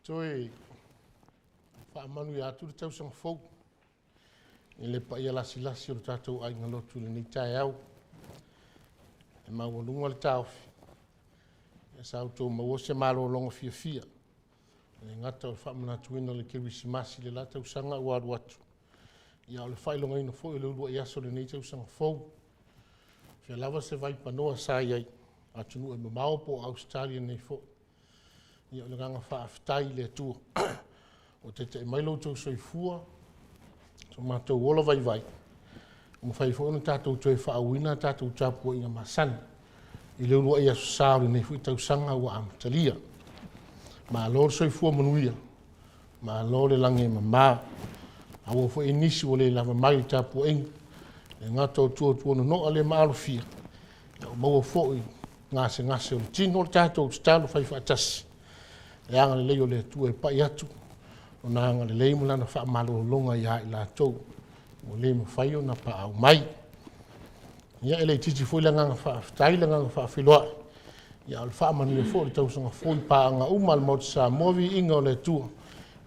Toi, whaamanu i atu le tausanga fau. I le pa ia lasi o le tātou ai ngalotu le ni tae au. E mauanunga le tāofi. E sa auto maua se malo longa fia fia. E ngata o le whaamanatuina le kirisimasi le la tausanga ua aru atu. Ia o le whailonga ina fo i le urua i aso le ni tausanga fau. Fia lava se vai panoa sa iai. Atunu e mamao po Australia nei fo. Ia o le ganga whaafitai le atua. O te mailo tau soifua. So mātou wola vai vai. Mo fai fo ona tātou toi whaawina tātou tāpua inga masani. I le urua i aso sāori nei fui tau sanga ua amatalia. Ma lor soifua manuia. Ma lor le lange mamā. Awa fo inisi o le lava mai tāpua inga. E ngata o tua no ale maarofia. Ia o maua fo i ngase o le tino o le tātou talo fai whaatasi. E anga le leo le tua e pai atu. O na anga le leimo lana wha malo longa i hai la tau. O le mo whai o na pa au mai. Ia ele titi fo ila nganga wha aftai la nganga wha afiloa. Ia o le wha mani e fo le tausanga fo i pa anga uma le mauti sa movi inga o le tua.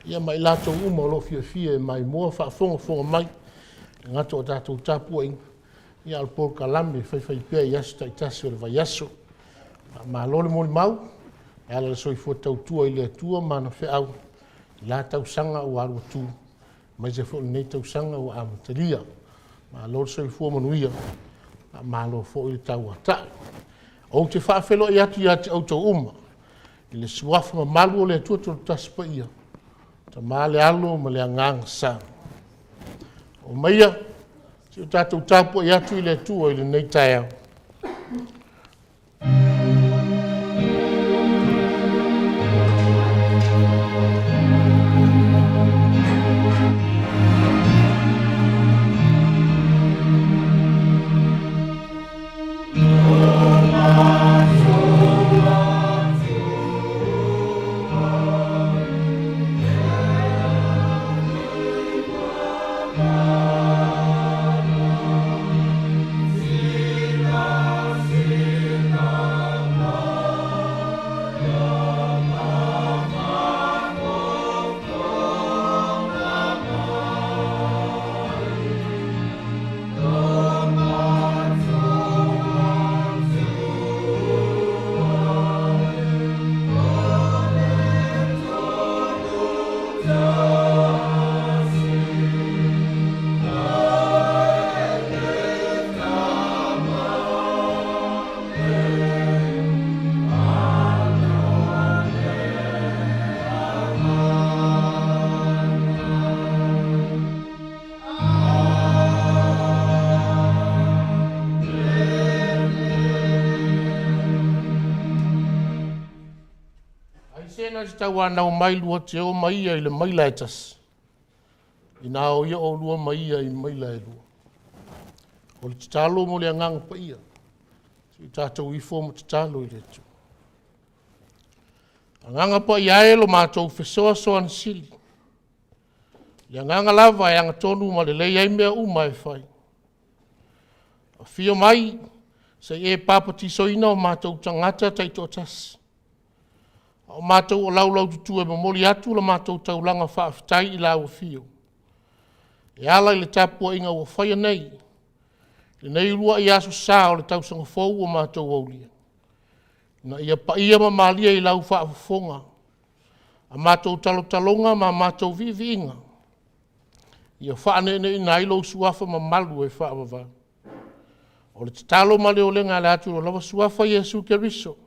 Ia mai la tau uma o lo fia e mai mua wha fonga mai. Ngata o tātou tāpua inga. Ia al por kalame fai pia i asu taitasi o le vai asu. Ma lole moli mau. E ala le soifua tautua i le atua mana fe au. La tausanga o aru atu. Mai se fo nei tausanga o amatalia. Ma lole soifua manuia. Ma lo fo i tau ata. O te whaafelo i atu au tau uma. I le suafa ma malu o le atua to taspa ia. Ta maa le alo ma le angang sa. O maia, si o tātou tāpua i atu i le atua i le nei tae au. Tau anau mai lua te o maia i le maila e tas. I nā o ia o lua maia i maila e lua. O le tatalo mo le anganga pa ia. Si tātou i fō mo tatalo i le tu. Anganga pa ia e lo mātou fesoa soan sili. Le anganga lava e anga tonu ma le lei ai mea uma e whai. A fio mai, se e papati soina o mātou tangata taito tas. O mātou o laulau tutu e mamoli atu la mātou taulanga whaafitai i lau fio. E ala i le tāpua inga ua whaia nei. Le nei rua i aso sā o le tausanga fau o mātou aulia. Na ia pa ia ma malia i lau whaafafonga. A mātou talonga ma mātou vivi inga. Ia whaanene i nailo suafa ma malu e whaamava. O le tatalo ma leo lenga le atu o lava suafa Jesu Keriso.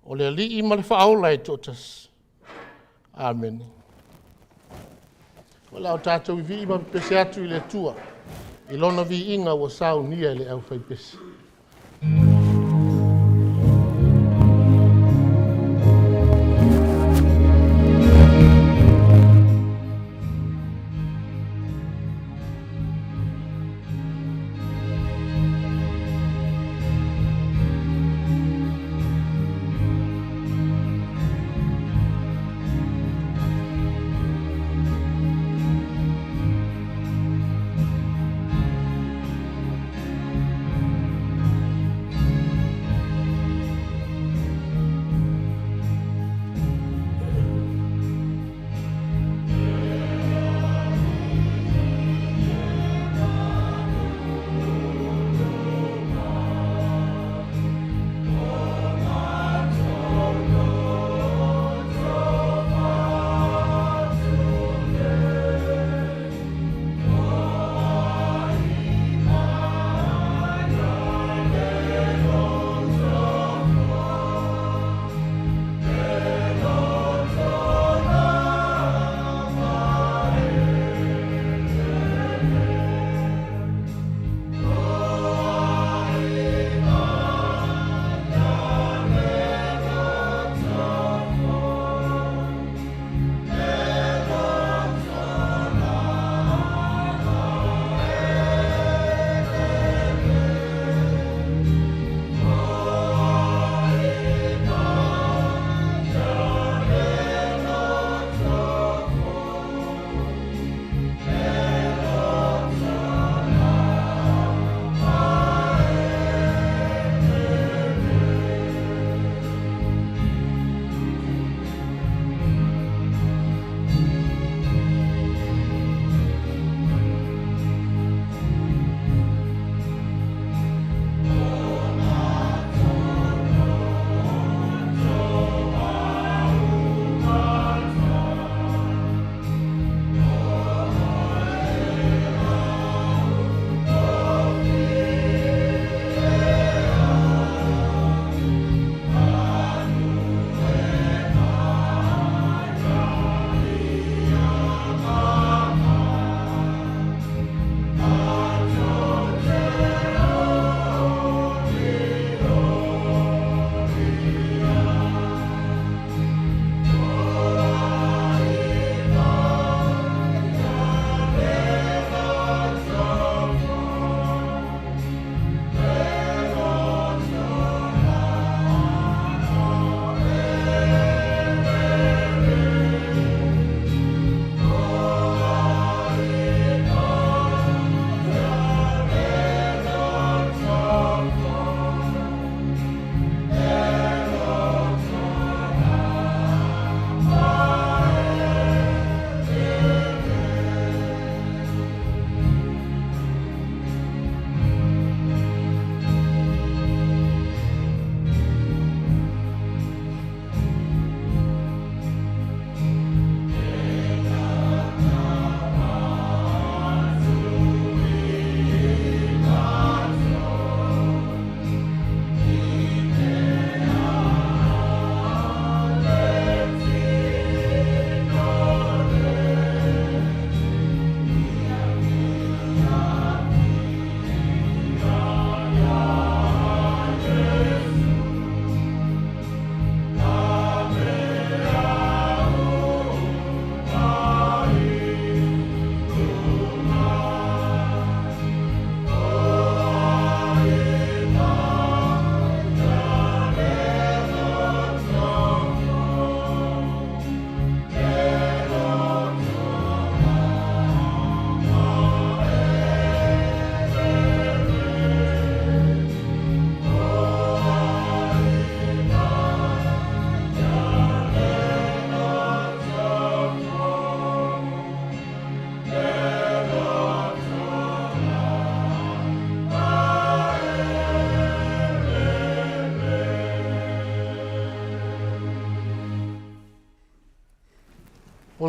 O le ali i ma le whaola e totas. Amen. O lao tātou i vi i ma pese atu i le tua. I lona vi inga wa sau nia le au whai pese.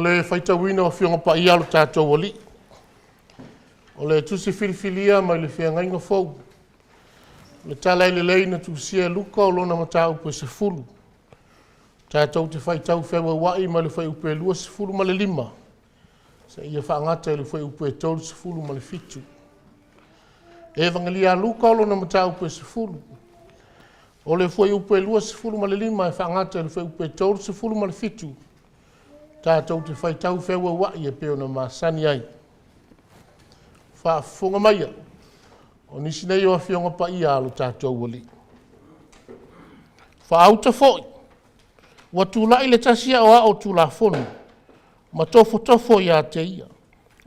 le whaitawina o whionga pa ia lo tātou oli. O le tusi filifilia mai le whiangainga fau. Le tala le leina tusia luka o lona mata upe se fulu. Tātou te whaitau whewa wai mai le whai upe lua se fulu ma le lima. Sa ia whaangata le whai upe tolu se fulu ma le fitu. E vangalia luka o lona mata upe se fulu. O le whai upe lua se fulu ma le lima e whaangata le whai upe tolu se fulu ma le fitu. Tātou te whaitau whewa wai e peo na masani ai. Whaafunga maia. O nisi nei o whionga pa ia alo tātou wali. Whaauta foi. Wa tūlai le tasia o a o tūla whonu. Ma tofo ia te ia.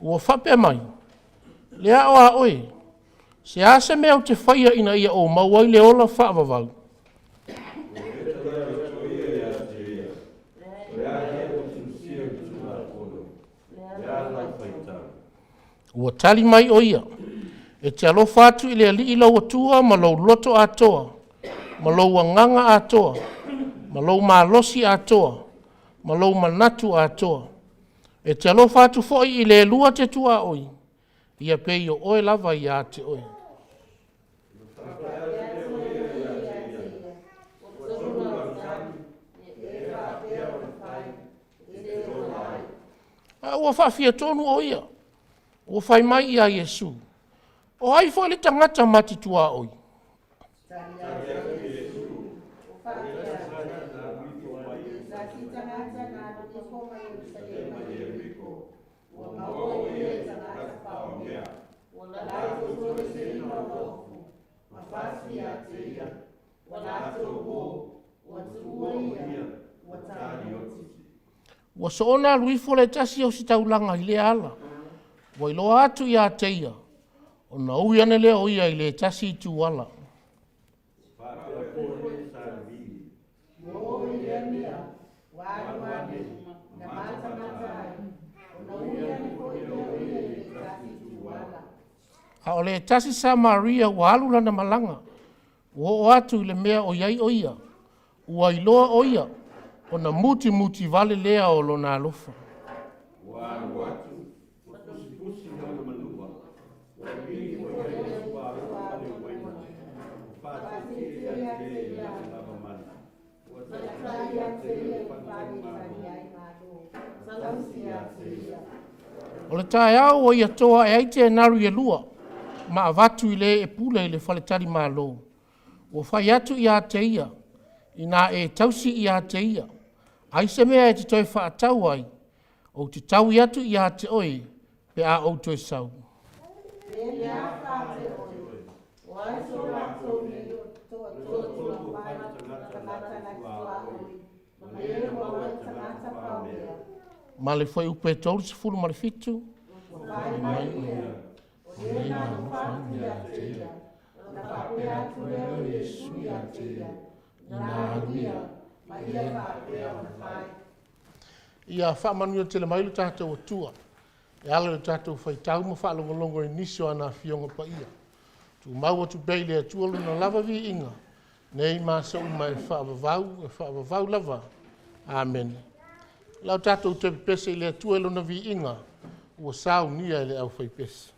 Ua whape mai. Le a o a oe. Se ase mea o te whaia ina ia o mauai le ola whaavavau. Ua tali mai o ia. E te alofa atu i le ali ila watua ma lau loto atoa. Ma lau anganga atoa. Ma lau malosi atoa. Ma lau manatu atoa. E te alofa atu foi i le lua te tua oi. Ia pei o oe lava i a te oi. Ua whawhia tonu o ia. Ua whai mai i a Yesu. O ai foi le tangata mati tua oi. Wa soona luifo le tasi o si taulanga i le ala. Wa ilo atu i a teia. O na ui ane lea o ia i le tasi i tu ala. A o le tasi sa Maria wa alula na malanga. O atu i le mea o iai o ia. Ua iloa o ia. O na muti vale lea o lo na alofa. O le tae au o ia toa e aite naru i lua. Ma avatu i le e pule i le faletari malo. O fai atu i a te ia. Ina e tausi i a te ia. Ai se mea e te toi whaatau ai. O te tau i atu i a te oi. Pe a o toi sau. Ma le foi upe tolu se fulu ma le fitu. Ia whaamanuia te le mailu tātou atua. E ala le tātou whaitau ma whaalongolongo i nisio ana whionga pa ia. Tu maua tu beile atua luna lava vi inga. Nei maa sau mai whaavavau lava. Amen. Lau tātou te pese i le atua luna vi inga. Ua sau nia i le au whai pese.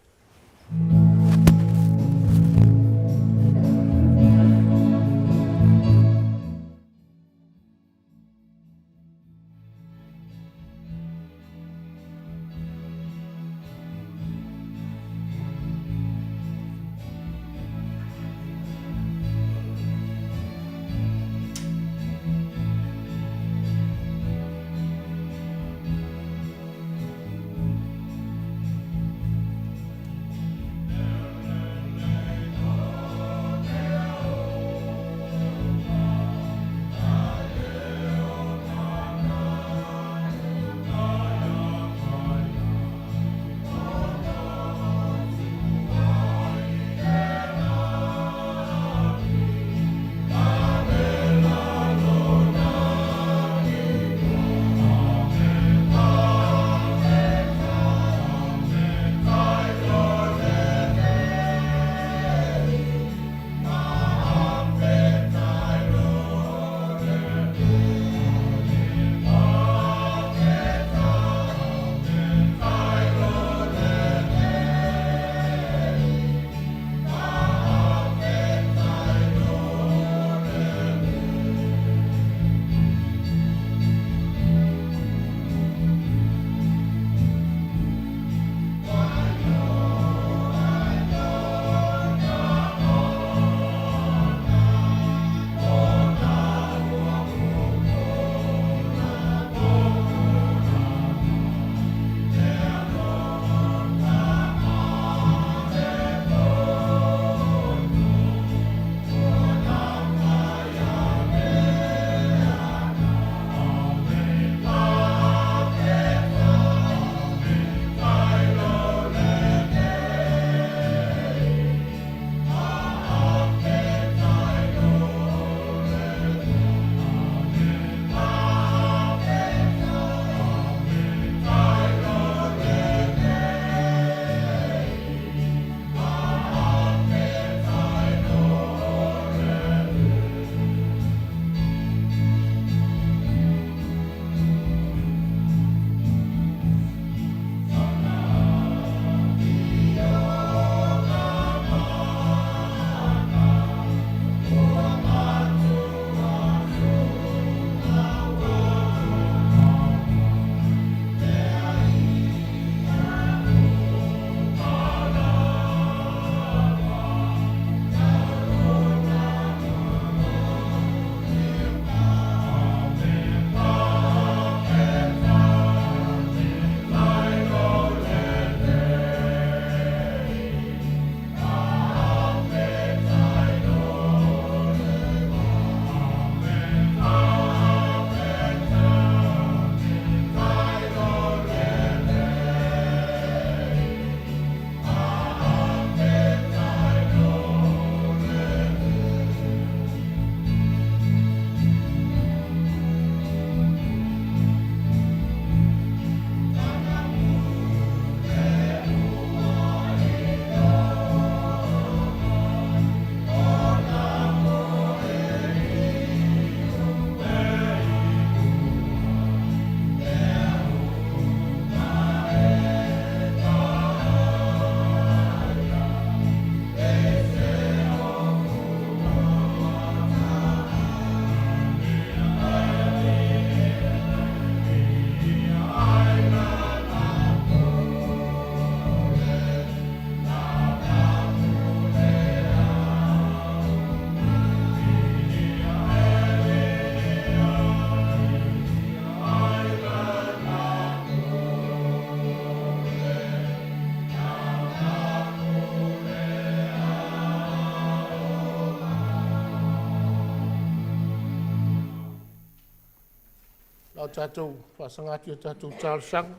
au tātou whasangati o tātou tālusanga,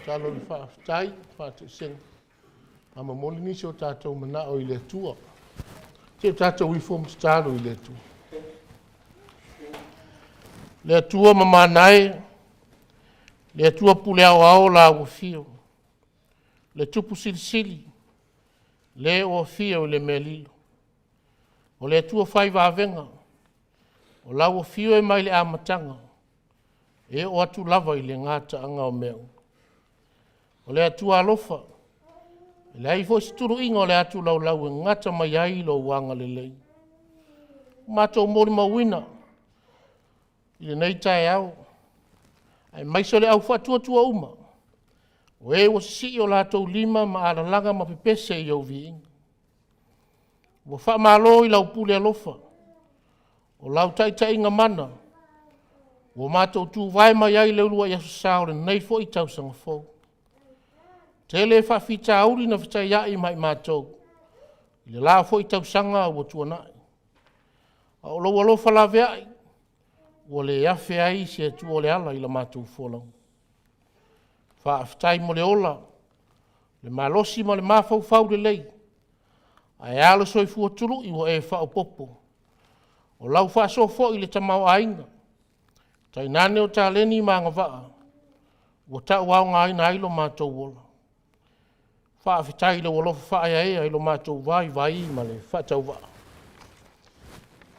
tālo le whaafitai, whaatusenga. Ama moli nisi o tātou mana o i le tua. Te tātou i fom tālo i le tua. Le tua mamanae, le tua pule au ao la o fio. Le tupu silisili, le o fio le melilo. O le tua whai wavenga, o lau o fio e mai le amatanga, e o atu lava i le ngata anga o meu. O le atua alofa, le ai fo situru inga o le atu lau lau e ngata mai ai lo wanga le lei. Mato mori mawina, i le nei tae au, ai maiso le au fatua tua uma, o e o si o latou lima ma ala langa ma pepese i au viinga. Wa wha malo i lau pule alofa, o lau taita inga mana, o matou tu vai mai ai le ulua yasu saore nei fo i tau sanga fau. Tele fa fita auri na fita iai mai matou, i le la fo i tau sanga o tua nai. A o lau alofa la veai, o le afe ai se tu o le ala i la matou folau. Fa aftai mo le ola, le malosi ma le mafau fau le lei, ai alo soi fua tulu i o e wha o popo. O lau wha so fo i le tamau ainga. Tai nane o ta leni ma ngā waa. O ta wau ngā ina ailo mātou wola. Wha awhitai le wolofa wha aia e ailo mātou vai vai ma le wha tau waa.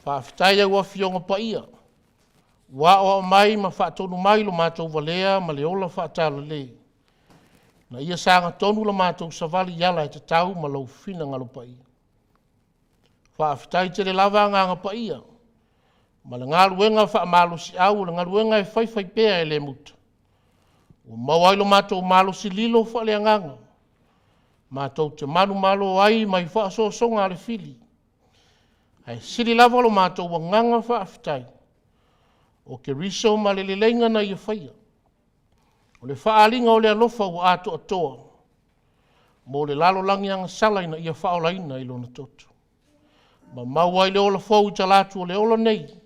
Wha awhitai au a fionga pa ia. Wa o mai ma wha tonu mai lo mātou valea ma le ola wha tala le. Na ia sanga tonu la mātou savali yala e te tau ma lau fina ngalo pa ia. Whaafitai te le lava nganga pa ia. Ma le ngā luenga wha malo si au, le ngā luenga e whai pēa e le muta. O mawailo mātou malo si lilo wha le nganga. Mātou te manu malo ai mai wha so songa le fili. Ai siri lava lo mātou wa nganga whaafitai. O ke riso ma le lenga na ia whaia. O le whaalinga o le alofa o ato atoa. Mo le lalo langi anga salaina ia whaolaina i lona toto. Ma maua i le ola fau i talatu o le ola nei.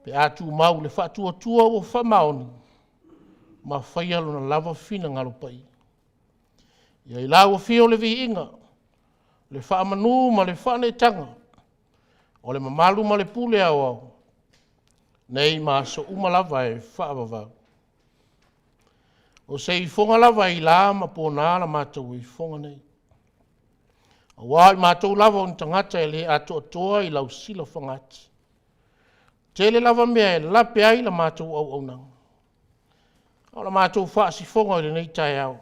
Pe atu mau le whaatua tua o whamaoni. Ma whaia lona lava fina ngalo pai. Ia i lau o fio le viinga. Le whaamanu ma le whaanetanga. O le mamalu ma le pule au au. Nei ma so umalava e whaavavau. O se i fonga lava i la ma pōna la mātou i fonga nei. A wā i mātou lava o tangata e le ato atoa i lau sila whangati. Tele lava mea e lape ai la mātou au nanga. O la mātou whaasi fonga i le nei tai au.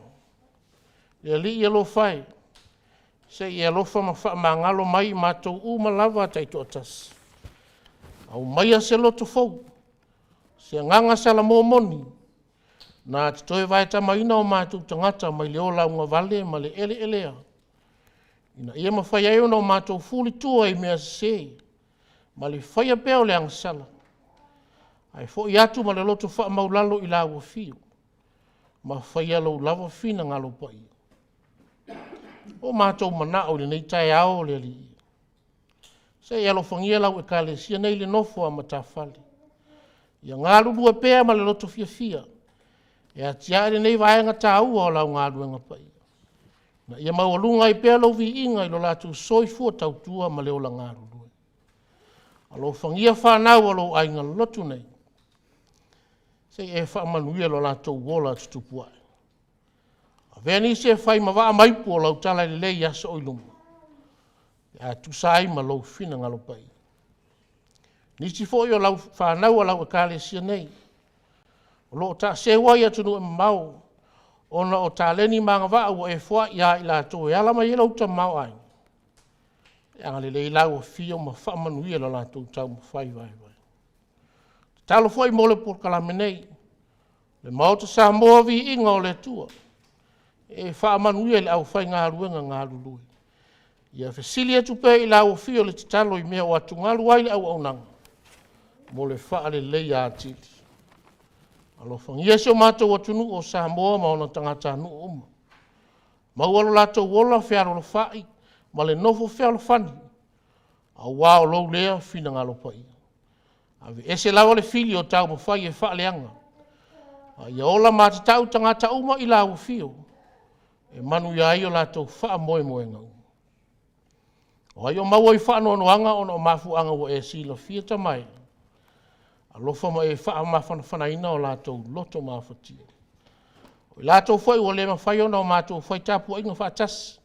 Le li i alo whai. Se i alofa ma wha ma ngalo mai mātou uma lava tai to atas. Au maia se loto fau. Se nganga sala mō moni. Nā te toi vai tamaina o mātou tangata mai leo launga vale ma le ele elea. Ina ia ma whai eo no mātou fuli tua i mea se. Ma le whai pēo le angsala. Ai fo i atu ma le loto wha maulalo i la ua fio. Ma whai alo lava fina ngalo pai. O mātou mana o le nei tai ao le li. Se i alo whangia lau e ka le sia nei le nofo a matawhale. Ia ngā lulu e pēa ma le loto fia fia. E a tiare nei vaenga tā ua o lau ngā ruenga pai. Na ia maualunga i pēa lau vi inga i lo lātu soi fua tautua ma leo la ngā rurue. Alo whangia whanau alo ainga lotu nei. Se e whaamanuia lo lātou wola tutupu ai. A veni se whai ma waa maipu o lau tala le lei asa oilumu. A tu sai ma lau fina ngalo pai. Nisi fo i o lau whanau a lau e kāle sia nei. O lo ta se wai atunu e mau. Ona o ta leni manga wa o e fwa ia i la to e ala mai lau ta mau ai. E anga le lau o fio ma whaamanuia lo la to tau ma whai vai vai. Talo foi mole por kalamenei. Le Maota Samoa Viiga o le tua. E whaamanuia le au whai ngā ruenga ngā lului. Ia fesili atu pe i lau o fio le titalo i mea o atu ngā luai le au au nanga. Mo le wha le lei a tili. Alo whangia se o mātou atunu o Samoa ma ona tangata anu uma. Maualo lātou wola whiaro lo whai, ma le nofo whiaro whani. A wāo lou lea whina ngalo pai. Ave ese lawa le fili o tau mawhai e whaaleanga. Ia ola mātatau tangata uma i lau fio. E manu ia i o lātou wha moe moe ngau. O ai o maua i wha anoanoanga o no mafuanga o e sila fia tamai. Alofa ma e wha mawhanaina o lātou loto mawhatia. O lātou whai o le mawhai o no mātou whai tāpua inga whātas.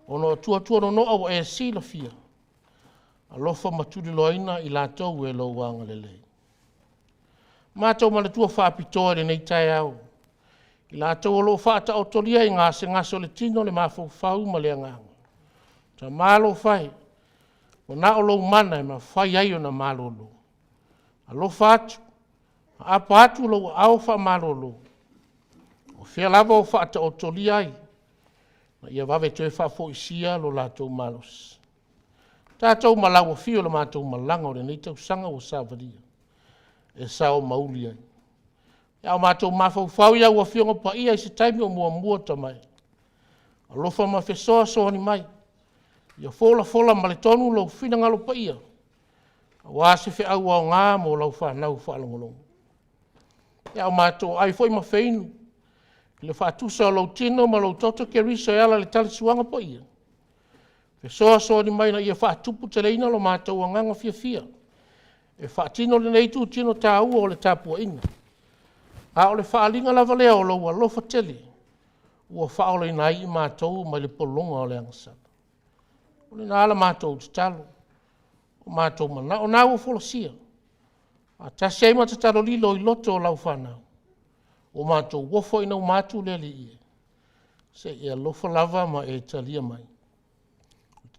O no tua no noa o e sila fia. Alofa maturi loina i lātou e lo wanga lelei. Mātou malatua whaapitoa le nei tai au. I lātou o lo whaata o tolia i ngā se ngaso le tino le mawhau whau ma le anganga. Ta mālo whai. O nā o lo mana e ma whai ai o na mālo lo. Alo whaatu. Apa atu lo au wha mālo lo. O whia lava o whaata o tolia ai. Na ia wawe te whafo i sia lo lātou malos. Tātou malawa whio lo mātou malanga o le nei tau sanga o sāwaria. E sao mauli ai. Ia o mātou mawhau ia ua whionga pa ia i se taimi o mua tamai. Alofa ma whesoa soani mai. Ia fola ma le tonu lau whina ngalo pa ia. Wa se whi au au ngā mo lau whanau whalongolong. Ia o mātou ai foi ma whainu. Le whaatusa o lau tino ma lau toto ke riso e ala le tali suanga pa ia. Whesoa soani mai na ia whaatupu te leina lo mātou a nganga fia. E whaatino le nei tu tino tā ua o le tāpua inga. A o le whaalinga lava lea o lau alofa tele. Ua whaole nai i mātou mai le polonga o le angasaka. O le nāla mātou te talo. O mātou mana o nā ua wholasia. A tasi ai mata talo lilo i loto o lau whanau. O mātou wofo ina o mātou le li ia. Se ia lofa lava ma e talia mai.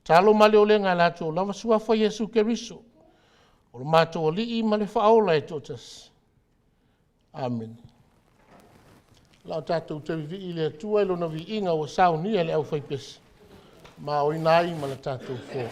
Talo male o le ngā lātou lava suafa Yesu Keriso. O le mātou o li i ma le whaola e totas. Amen. Lau tātou te vivi i le atua ilo na vi inga o sao ni ele au whaipesi. Ma o inai ma le tātou fō.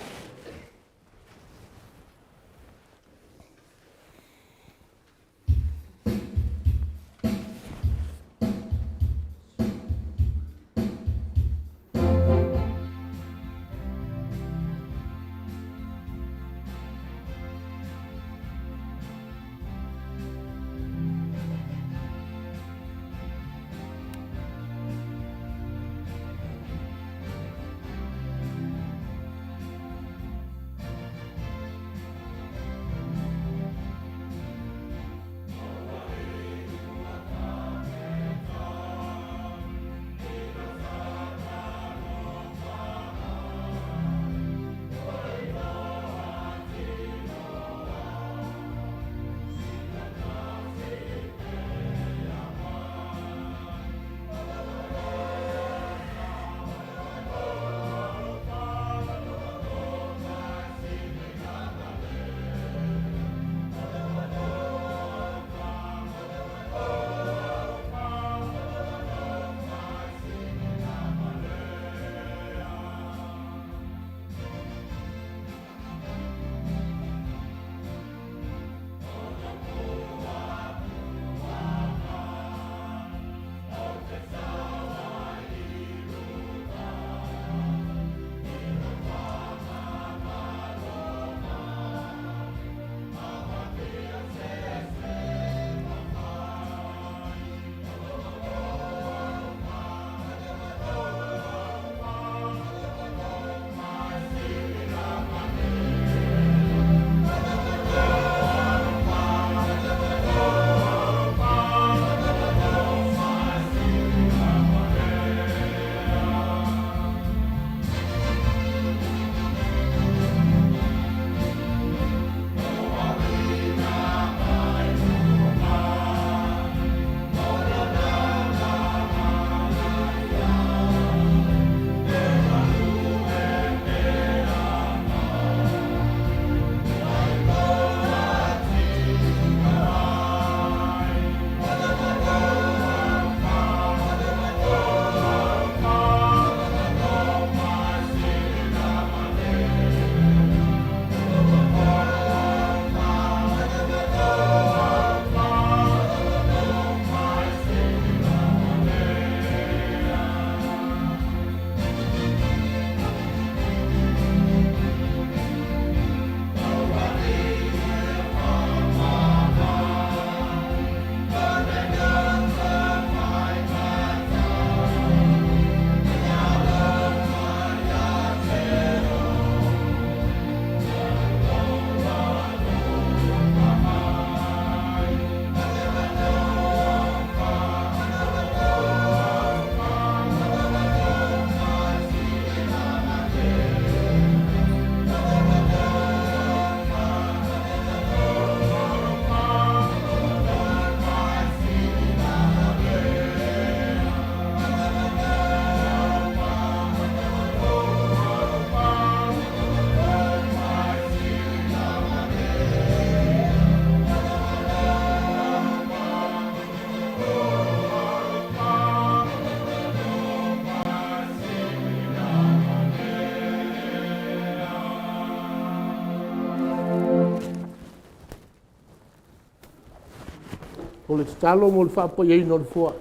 O le talo mo le whapa iei no le fua.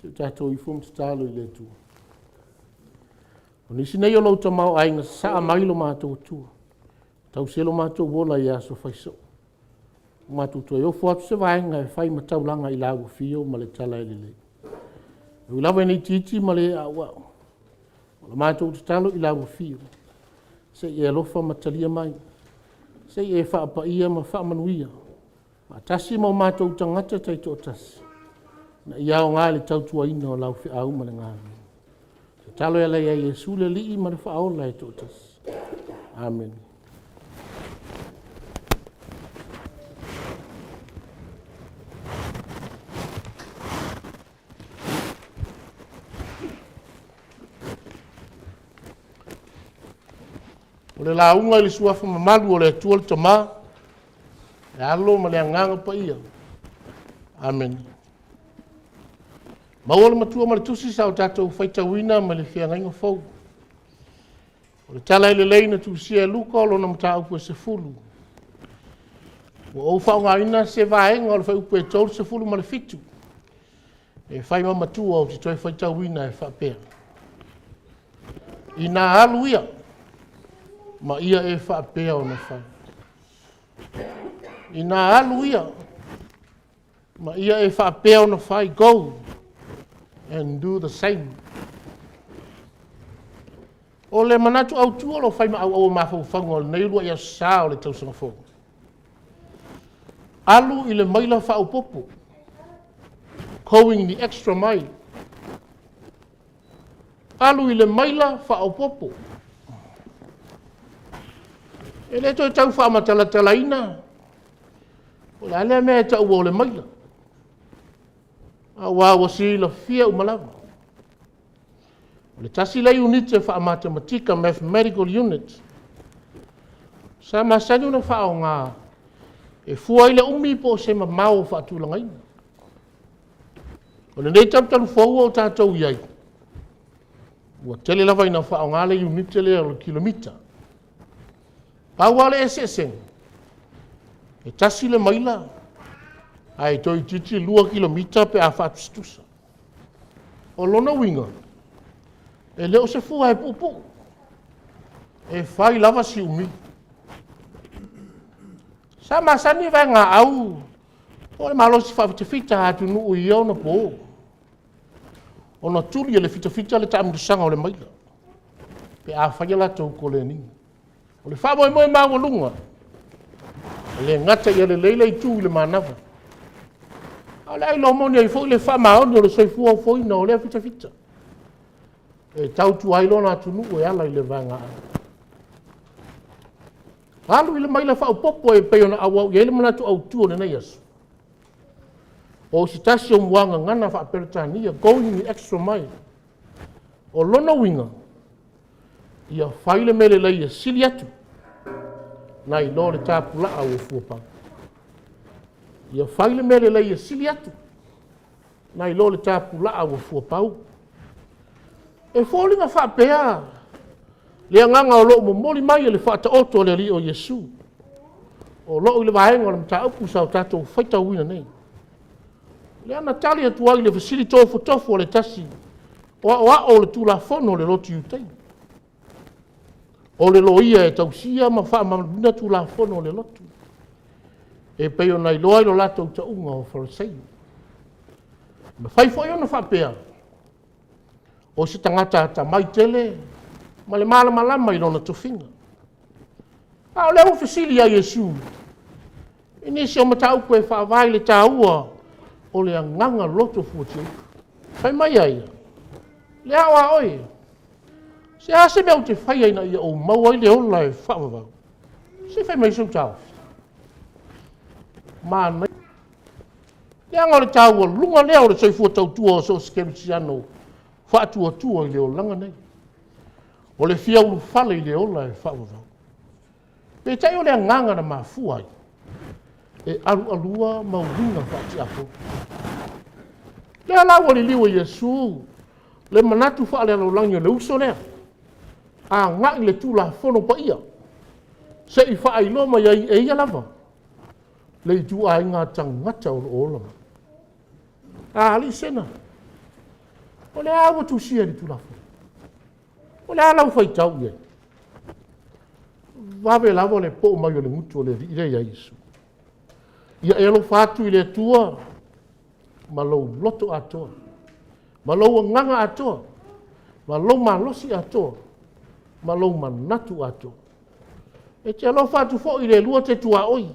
Se tato I fum talo I le tu. O nisi nei o lau tamau ainga saa mailo mātou tua. Tau selo mātou wola I aso whaiso. Mātou tua I ofu atu se vaenga e whai matau langa I lagu fio ma le tala e lele. E ulawa nei titi ma le awa. O la mātou talo I lagu fio. Se I alofa matalia mai. Se I e whaapa ia ma whaamanuia. Ma tasi mau mātou tangata taito o tasi. Na iau ngā le tautua ina o lau whiau ma le ngāmi. Se talo e lei a Yesu le lii ma le whaola e to tasi. Amen. O le launga I le suafa mamalu o le atua le tamā. E alo ma le anganga pa ia. Amen. Maua le matua ma le tusi sa o tatou whaitawina ma le whiangainga fau. O le tala I le leina tusia e luka o lona mata upu e se fulu. O whao ngā ina se vaenga o le whai upu e tolu se fulu ma le fitu. E whai ma matua o te toi whaitawina e whapea. I nā alu ia. Ma ia e whapea o na whai. I nā alu ia. Ma ia e whapea o na whai. Go and do the same. O le manatu au tua lo whai ma au mawhau whango le neilua ia saa o le tausanga whongo. Alu I le maila whao popo. Going the extra mile. Alu I le maila whao popo. E le toi tau wha matala talaina. O le alea mea tau o le maila. A wā wasi la fia umalawa. O le tasi lei unit e wha matematika mathematical unit. Sa masani una wha o ngā. E fua I le umi po se ma mau wha tulangaina. O le nei tautaru fau o tātou iai. Ua tele lawa ina wha o ngā le unit le o kilomita. Pawale e seseng. E tasi le maila. Ai toi titi 2 kilomita pe a whatustusa. O lona winga. E leo se fua e pupu. E whai lava si umi. Sa masani vai ngā au. O le malo si whawhitawhita hatu nuu I au na po. O na tuli e le whitawhita le taamurusanga o le maila. Pe a whaiala tau ko le ninga. O le wha moe mawa lunga. Le ngata I le leila I tū I le manawa. O le ailo moni ai fo le wha maoni o le soifua o foina o le whitawhita. E tau tu ailo na tunu o e ala I le vanga. Alu I le maila wha o popo e peo na awau I ele manatu au tu o le nei asu. O si tasi o muanga ngana wha peretania going the extra mile. O lona winga. Ia whaile mele lei e sili atu. Na I lo le tāpula au e fuapang. Ia whaile mele lei e sili atu. Na I lo le tāpula au e fuapau. E fōlinga whapea. Le anganga o lo momoli mai le whata oto le ri o Yesu. O lo I le vahenga o le mta upu sa o tātou whaita wina nei. Le ana tali atu ai le fasili tofu tofu o le tasi. O le tula fono le loti utei. O le loia e tausia ma wha mamuna tu la fono le lotu. E peo nai loa I lo lato ta unga o whareseio. Ma whai fo iona whapea. O se tangata ta mai tele. Ma le malama I lona tofinga. A o le au fasili a Yesu. Inisi o matau koe whaavai le tāua. O le anganga loto fuatiu. Whai mai aia. Le awa oi. Se ase mea o te whai aina ia o maua I le ola e whaavavau. Se whai mai sau tau. Mānei. Le anga o le tau o lunga lea o le soifua tau tua o so skerisiano. Whaatua tua I le o langa nei. O le fia ulu whale I le ola e whaavavau. Pe tai o le anganga na mafua ai. E alu alua mauringa whaati apo. Le alau o le liwa Yesu. Le manatu whaale alo langi o le uso lea. A ngai le tula fono pa ia. Se I wha ai loma ia e ia lava. Le I tua ai ngā tangata o le olama. ali sena. O le awa tu sia li tulafu. O le alau fai tau ye. Wawe lava le po mai o le ngutu o le ri ia Yesu. Ia elo fatu i le tua. Malou loto atoa. Malou nganga atoa. Malou malosi atoa. Malou manatu atoa. E te alo fatu fo i le lua te tua oi.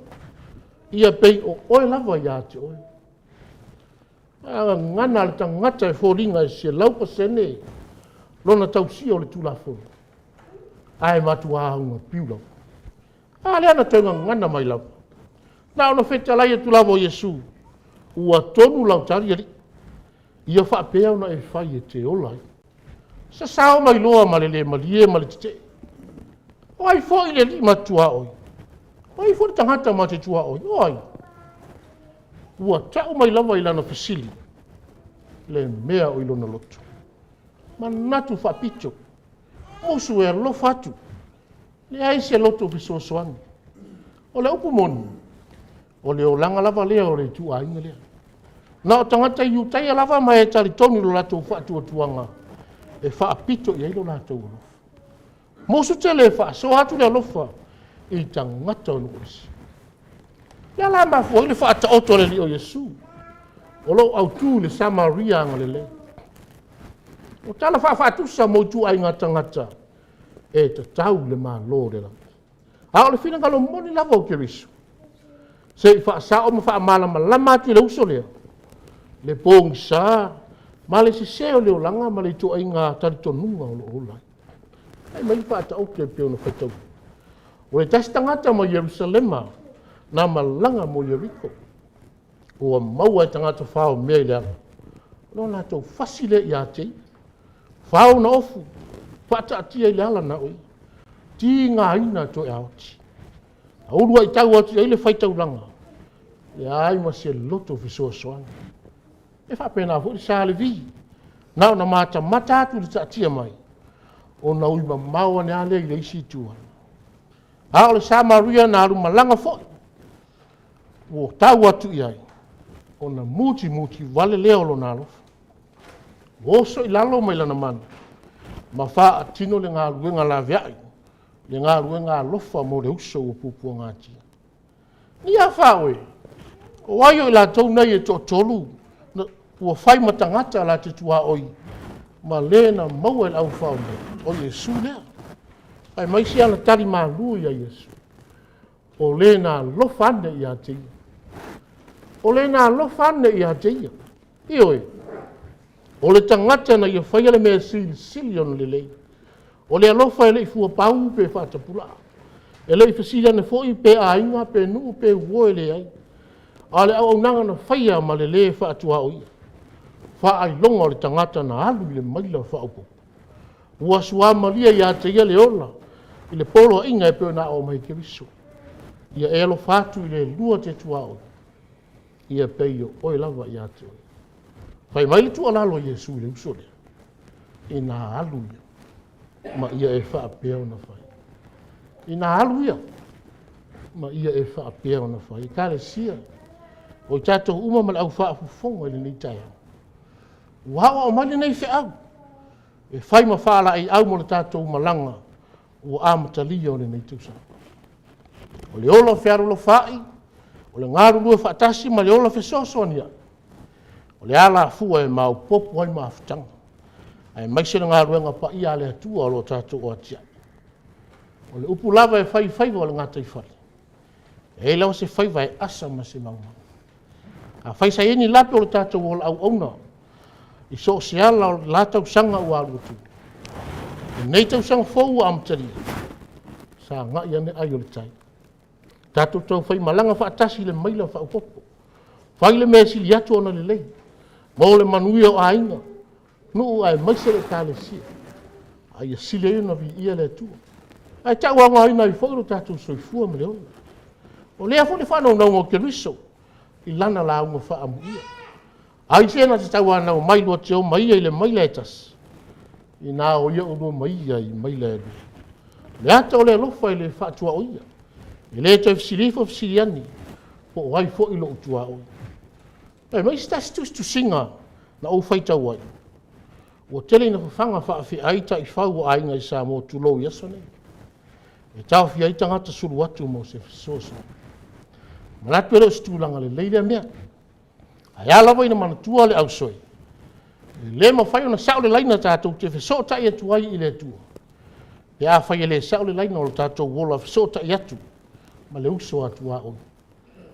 Ia pei o oe lava ia te oi. Ngana le tangata e fōringa e se laupa sene. Lona tau si o le tulafu. Ai matu ahunga piulau. Le ana taunga ngana mai lau. Na ona feta lai e tulafu o Yesu. Ua tonu lau tari ari. Ia whaapea ona e whai e te olai. Sa sao mai loa malele malie malite. Oi fo i le li matua oi. Oi fo tangata ma te tua oi. Oi. Ua tau mai lava i lana fasili. Le mea o ilona lotu. Manatu whapito. Mosu e lo fatu. Le aise loto fisosoani. O le upu monu. O le o langa lava lea o le tu ainga lea. Na o tangata i utai lava mai e tali tonu lo lato fatu o tuanga. E whaapito i eilo lato o lofa. Mosu te le wha, so hatu le alofa. I tangata o nuisi. Ia la mafua, ile wha ata oto le li o Yesu. O lo au tu le Samaria anga le le. O tala wha whatusa mo tu ai ngata. E ta tau le maa lo le la. A o le whina ngalo moni lava o Kerisu. Se i wha sa o ma wha malama lama atu le uso lea. Le pōngi sa. Ma le se seo leo langa ma le tu ai ngā taritonunga o lo olai. Ai mai wha ata oto le peo na whaitau. O le tasi tangata mo Yerusalema. Na malanga mo Yeriko. Ua maua e tangata whao mea i le ala. No na tau fasile i a tei. Whao na ofu. Whata atia i le ala na oi. Ti ngā ina to e aoti. A urua i tau ati eile whaitau langa. E ai ma se loto fisoa soanga. E whapena fo i sa le vi. Nao na mata atu le ta atia mai. O na ui ma maua ne ale i le isi tua. A o le Samaria na aru malanga fo. O tau atu i ai. O na muti wale leo lo na alofa. Oso i lalo mai lana mana. Ma wha atino le ngā ruenga la viai. Le ngā ruenga alofa mo le uso o pupua ngātia. Ni a whawe. O waio i la tau nei e to tolu. Ua whai matangata la te tua oi. Ma le na maua i lau whao nei. O Yesu lea. Ai mai si ana tari maa lui a Yesu. O le na lofane i a teia. O le na lofane i a teia. Ioi. O le tangata na ia whaia le mea sili on le lei. O le alofa e le i fua pau pe whatapula. E le i fasili ane fo i pe a inga pe nuu pe uo e le ai. A le au nanga na whaia ma le le whaatua o ia. Wha ai longa o le tangata na alu i le maila whaupo. Ua sua maria i a teia le ola. I le polo inga e peo na o mai Keriso. Ia e alo fatu i le lua te tua o. Ia peio oi lava i a te oi. Whai mai le tua lalo Yesu i le usole. I nā alu ia. Ma ia e whaapea o na whai. I nā alu ia. Ma ia e whaapea o na whai. I kāre sia. O i tātou uma ma le au whaafufonga i le nei tai au. Wawa o mali nei whaau. E whai ma whaala i au mo le tātou malanga. Ua amatalia o le nei tusa. O le ola whiaro lo whai. O le ngaru lua whaatasi ma le ola whesoso ania. O le ala fua e mau popo ai maafutanga. Ai maise ngā ruenga pa ia le atua o lo tātou o atia. O le upu lava e whai o le ngātai whare. E lau se whai e asa ma se mauma. A whai sa eni lape o le tātou o le au auna. I so se ala o la tau sanga o alu tu. E nei tau sanga fōu amtari. Sa ngā iane ai o le tai. Tātou tau whai malanga whaatasi le maila whaupopo. Whai le mea sili atu ona le lei. Mo le manui o ainga. Nuu ai maise le tāle sia. Ai sile ina vi ia le tua. Ai tau anga ina i whairu tātou soifua me le ona. O lea fo le whanau nau o Keriso. I lana la unga wha amu ia. Ai sena te tau ana o mailua te o maia i le maila e tas. I nā o ia unu maia i maila e du. Le ata o le alofa i le whaatua o ia. I le te fisirifo fisiriani. Po wai fo i lo utua o. Pai mai stas tu singa na o fai tau ai. O tele na whanga whaafi aita I whau o ainga I Samoa tulo I aso nei. E tau fi aita ngata suru atu mo se fisoso. Malatu ero stulanga le leile mea. Ai ala vai na mana tua le au soi. Le ma whai o na sao le laina tātou te fiso tai atu ai I le tua. E a whai le sao le laina o le tātou wola fiso tai atu. Ma le uso atu a oi.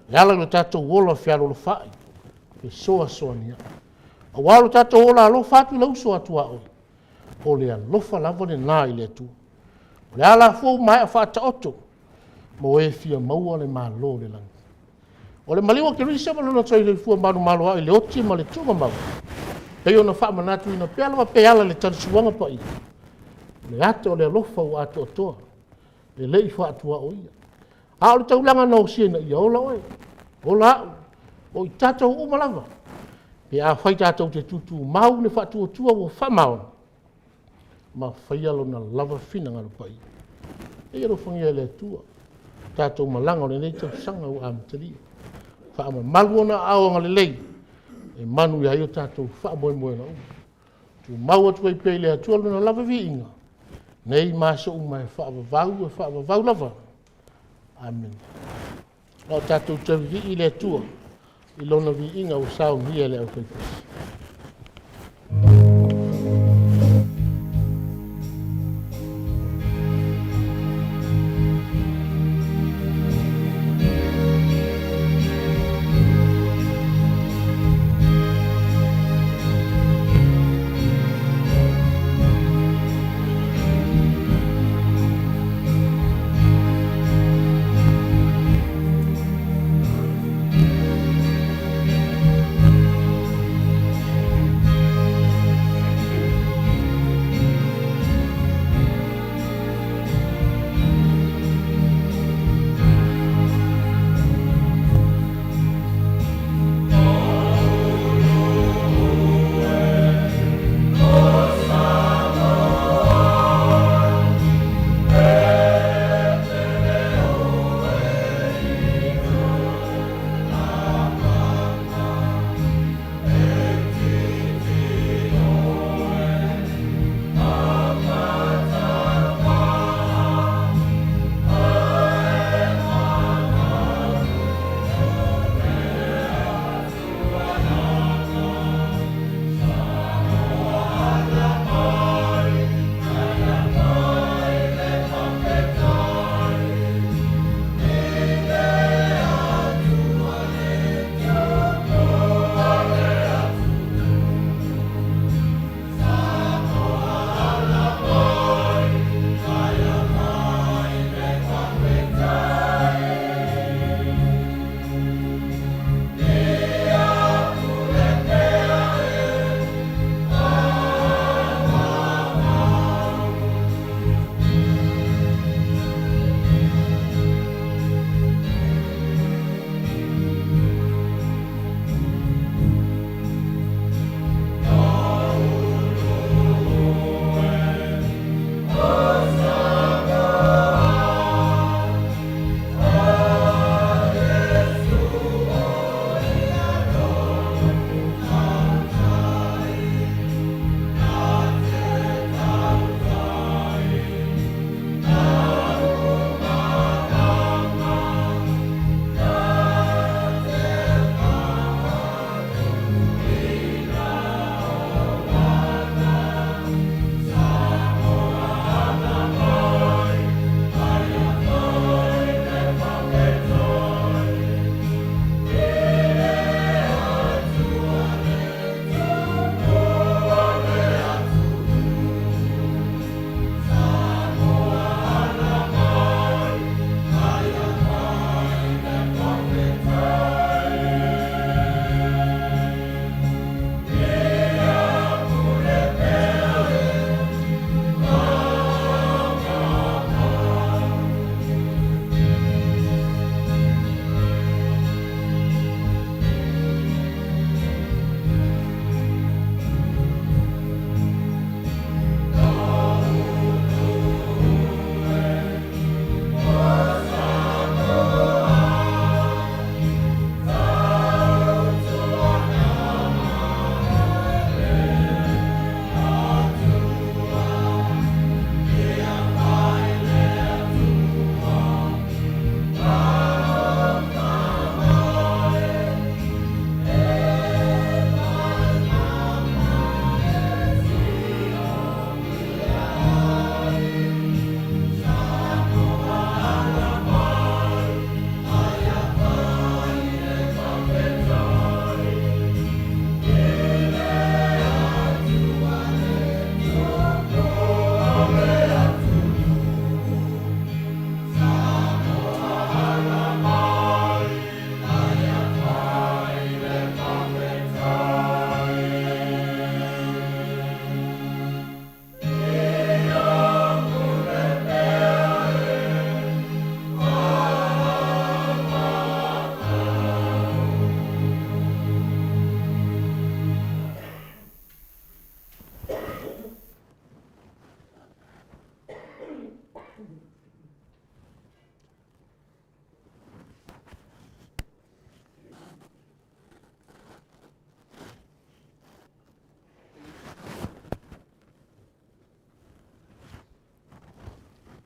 E ala le tātou wola fiaro le whai. Soa soa nia. A walo tātou ola alofa atu le uso atu a oi. O le alofa lava le nā I le atu. O le ala fōu mai a whata oto. Mo e fia maua le malo le langi. O le maliwa ke risa malona tai le fua manu malo ai le oti ma le tunga mau. Pei ona wha manatu ina peala pe ala le tarisuanga pa I. Le ate o le alofa o atu otoa. Le lei wha atua o ia. A o le taulanga na o siena ia ola oe. Ola au. O I tātou umalava. Pe a whai tātou te tutu mau le whatua tua o whamao. Ma whai alo na lava whina ngaro pai. E ero whangia le tua. Tātou malanga o le nei tau sanga o amataria. Whaama malu ona aonga le lei. E manu ia io tātou whaamoe moe na uma. Tu mau atu ai pei le atua na lava Viiga. Nei maso uma e whaavavau lava. Amen. O tātou te vi le atua. I lona Viiga o sao hia le au kaipasi.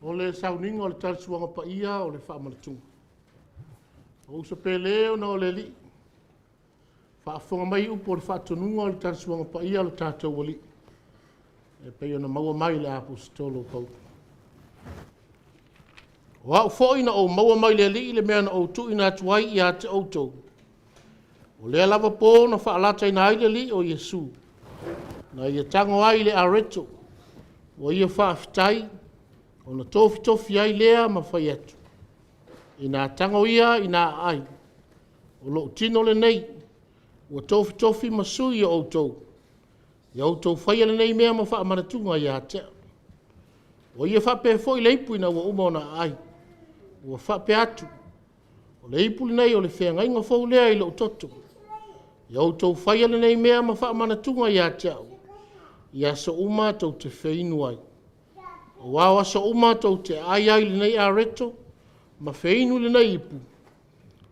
o le sauninga o le talisuanga pa ia o le whaamantunga. O usa peleo na o le li. Whaafonga mai upo o le whaatonunga o le talisuanga pa ia o le tātou wali. E peo na maua mai le apostolo pau. O au fōina o maua mai le li le mea na o tu ina atuai i a te outou. O lea lava pō na whaalata ina aile li o Yesu. Na ia tango ai le areto. O ia whaafitai. O na tofi tofi ai lea ma whai atu. Ina tango ia ina ai. O lo tino le nei. O tofi tofi masui o outou. Ia outou whai le nei mea ma wha amanatunga ia te. O ia whape fo i leipu ina ua umona ai. Ua whape atu. O leipu le nei o le whea ngainga fau lea i lo toto. Ia outou whai le nei mea ma wha amanatunga ia te au. Ia so uma tau te whainu ai. O wawa so uma tau te ai ai le nei a reto. Ma whainu le nei ipu.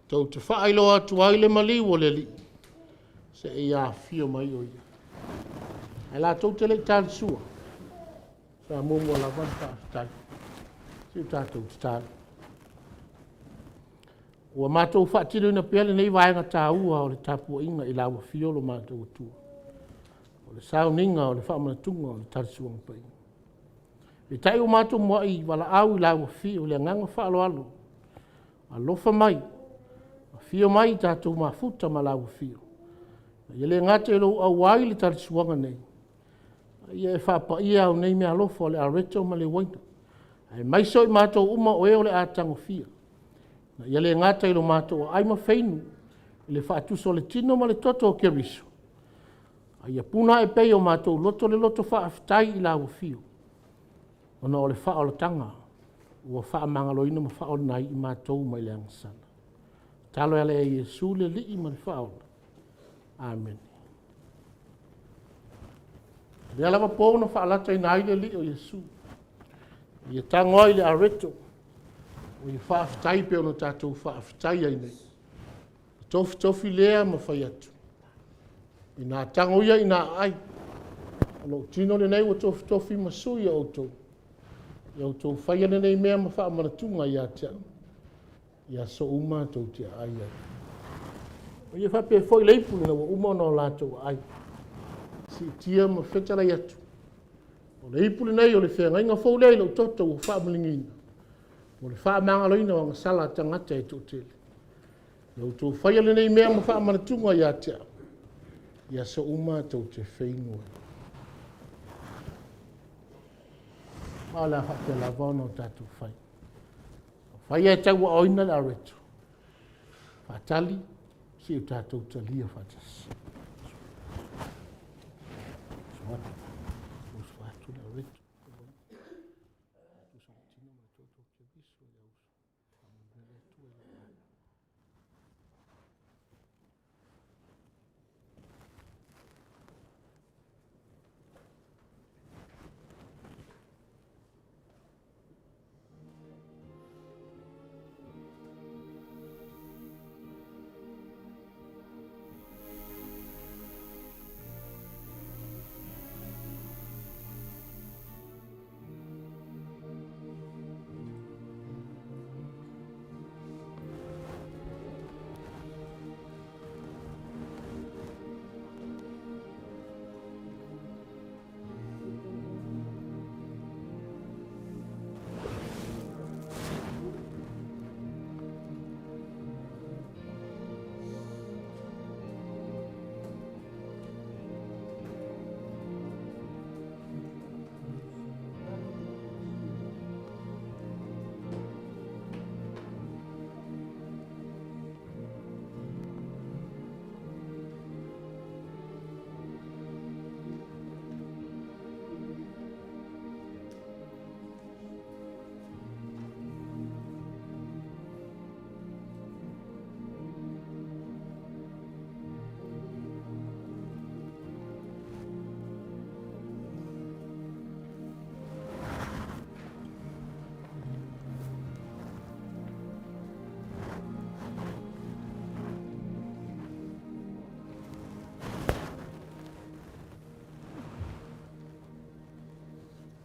Tau te whailo atu ai le mali o le li. Se e ia fio mai o ia. E la tau te le tāli sua. Sa momo la van whaafitai. Si tātou te tāli. Ua mātou whaatiro ina pēle nei vaenga tā ua o le tāpua inga i lawa fiolo mātou atua. O le sauninga o le whaamanatunga o le tāli sua pai. E tai o mātou mua i wala au i lawa fio le nganga whaalo alo. A lofa mai. A fio mai tātou mafuta ma lawa fio. Ia le ngate lo au wai le tāli suanga nei. Ia e whapa ia au nei mea lofa o le areto ma le waina. Ai mai so i mātou uma o eo le ātango fia. Ia le ngata i lo mātou ai ma whainu. I le whaatuso le tino ma le toto o keriso. Ia puna e pei o mātou loto le loto whaafitai i lau fio. Ona o le whaolotanga. Ua whaamangaloina ma whaolnai i mātou mai le angasana. Talo ele e Yesu le li i ma le whaola. Amen. Lea lava pōna whaalata i nai le li o Yesu. Ia tangoi le areto. O ia whaafitai pe ono tātou whaafitai ai nei. Tofi tofi lea ma whai atu. I nā tangoia i nā ai. Alo tino le nei wa tofi tofi masui o outou. I outou whai ane nei mea ma wha amanatunga i a tea. Ia so uma tau tea ai ai. O ia whape foi leipu na wa uma no lātou ai. Si tia ma whetara i atu. O leipu le nei o le whea ngainga fau lei lau toto o wha amalingina. O le wha amangaloina o ngasala tangata e tō tele. I outou whai ane nei mea ma wha amanatunga i a tea. Ia so uma tau te whainua. Ala hake la vana o tātou whai. Whai e tau a oina la reto. Whatali, si o tātou talia whatas. Swata, os whatu la reto.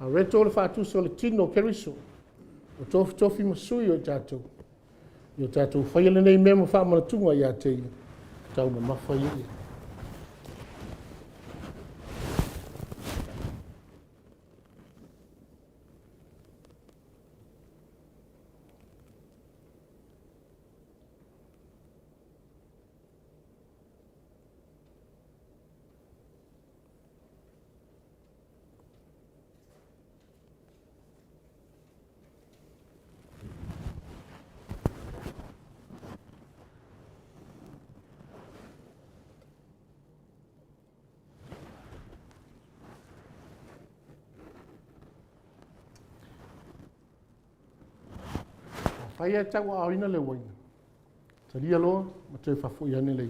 A reto le whaatuso le tino keriso. O tofi masui o tātou. I o tātou whaia nei mea ma whaamanatunga i a te ia. Tau na mawhai ia. Whai e tau a oina le waina. Taria loa, ma te whafu i ane lei.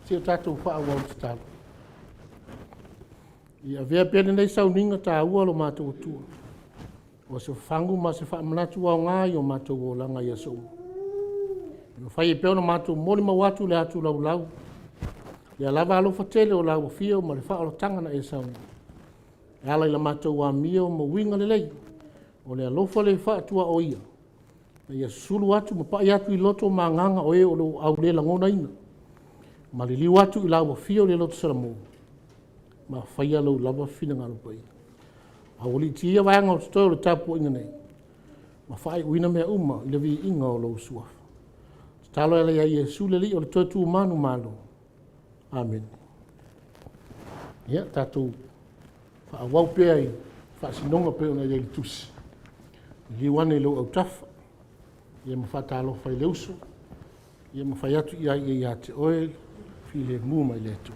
Si o tātou wha awa o te tālu. I a vea pēne nei sau ninga tā ua lo mātou tua. O se whangu ma se wha manatu au ngāi o mātou o langa i a sou. No whai e pēona mātou mori ma watu le atu lau lau. Ia lava alofa tele o lau fia o ma le wha o tangana e sau. E ala i la mātou wa mia o ma winga le lei. O le alofa le wha atua o ia. Ia sulu atu ma pai atu i loto ma nganga o e o lo au le langona ina. Ma le liu atu i lau fia o le loto Samoa. Ma whaia lau lava whina ngalo pai. A wali tia wanga o stoi o le tapu inga nei. Ma whai uina mea uma i le vi inga o lau suaf. Talo ele ia Yesu le li o le totu manu malo. Amen. Ia tatu fa wau pe ai fa sinonga pe ona ia tusi. Li wane lo au tafa. Ia ma fa talo fa le uso. Ia ma fa yatu ia te oil fi le mu mai le tu.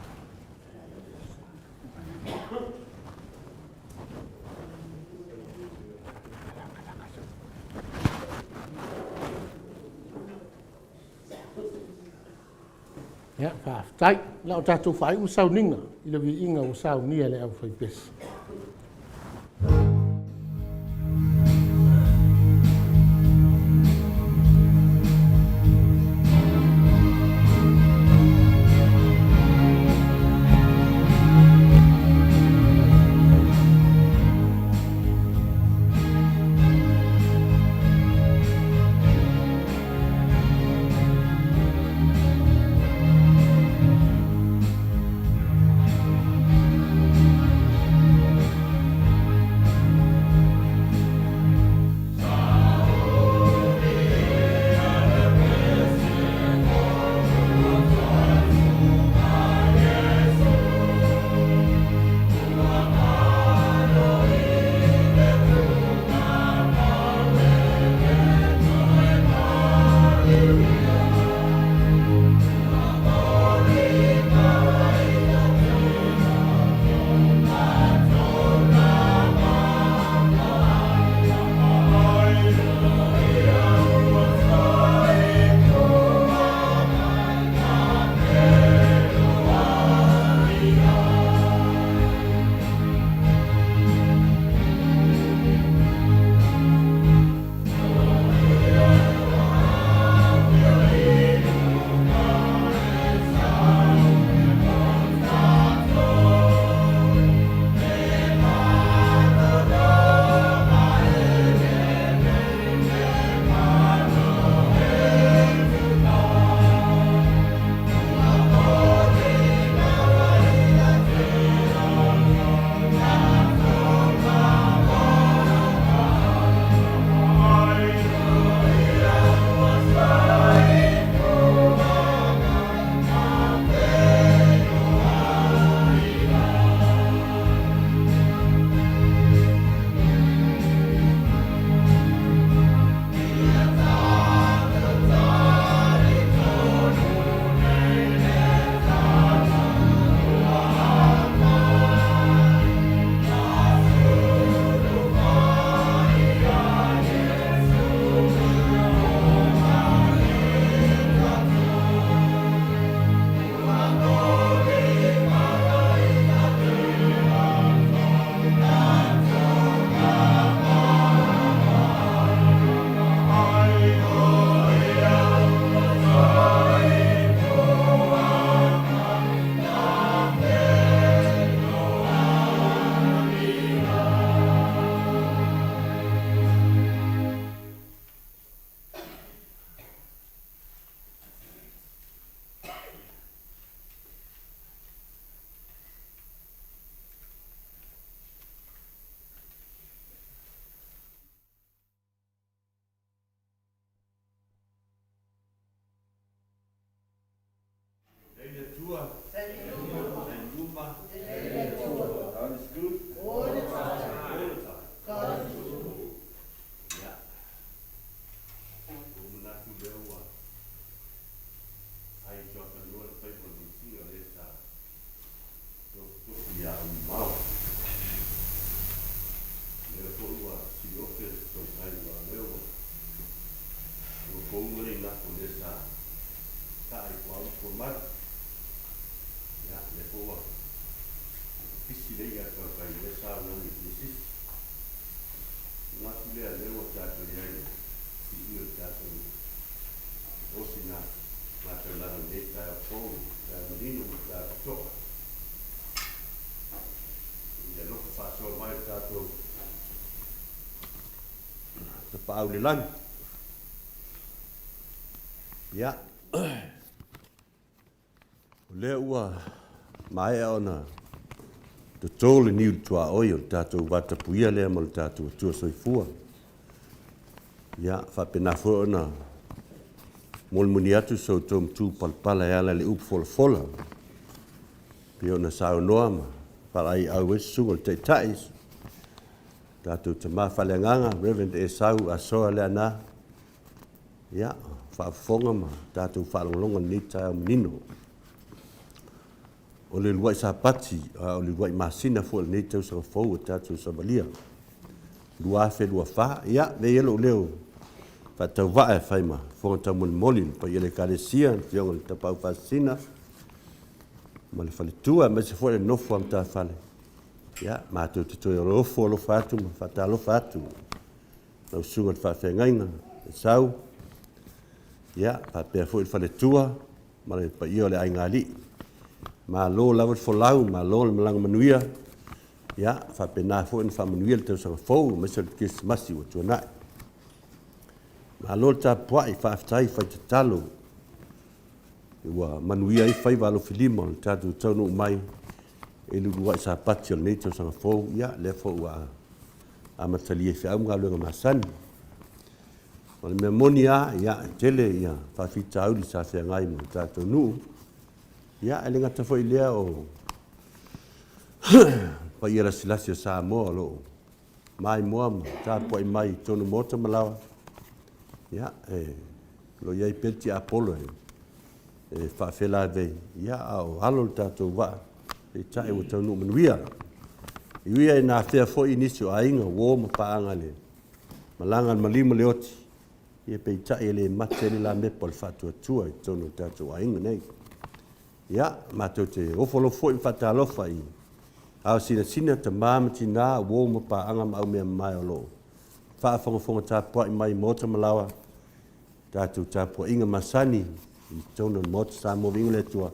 Ya, whaaftai. La o tātou whai usau ninga. Ila vi inga usau nia le au whai pesi. Atua. God is good. All the time. God is good. Yeah. Umunatu lewa. Ai joga no pai por dia essa. Ya mau. Le polua si ofe so ai wa lewa. O como ele na polícia. Tá igual por mar. Ya le polua. Pisi leia para ir essa não existe. Não é lewa tá com ele. Se eu tá com osina. Mas lá no meio tá o fogo, tá o menino tá toca. E não faço mais tá to. Te Pauli lan. Ya. Lewa mai ona. Te tole ni tua oio tato wata puia le mal tato tua soifua. Ya fa pena fona. Mol muniatu so tom tu palpala ala le up fola. Pio na sao noama para ai au sungol te tais. Tato te mafalenganga Reverend Esau asoa le ana. Ya fa fonga ma tato falonga ni ta menino. O le luai sapati, o le luai masina fo le tau sa fo tato sa balia. Lua fe lua fa, ya ve yelo leo. Fa tau va e faima, fo ta mon molin, pa yele kalesia, yong ta pau fasina, ma le faletua ma se foi le nofo am ta fale ia ma te toi o fo lo fatu ma fata lo fatu no sunga fa fengaina sau ia pa pe foi le faletua ma le pa io le aingali ma lo la fo lau ma lo le malang manuia ia fa pena foi in fa manuia te sa fo ma se kis masi o tona ma lo ta poi fa tai fa te talo ua manuia I fai valo filimo le tatu tonu mai e lu wa sa pati le te sa fo ia le fo wa a matali fa am ngalo nga masan o le memonia ia tele ia fa fita au li sa fe ngai mo tatu nu ia ele ngata fo ile o pa ia la silasio Samoa lo mai mo ta po mai tonu mota malawa ia lo ia peti Apollo e fa fela ve ia au halo tatu wa e tai o tonu manuia ia na fe fo inisio ainga wo mo pa angale malanga malimo leoti ia pe tai le matele la me pol fatu tua tonu tatu ainga nei ia ma te o folo fo in fata lo fai au sina te mamatina wo mo pa anga ma me mai lo fa fonga ta po mai mota malawa tatu tapo inga masani tonu mot sa mo vinga le tua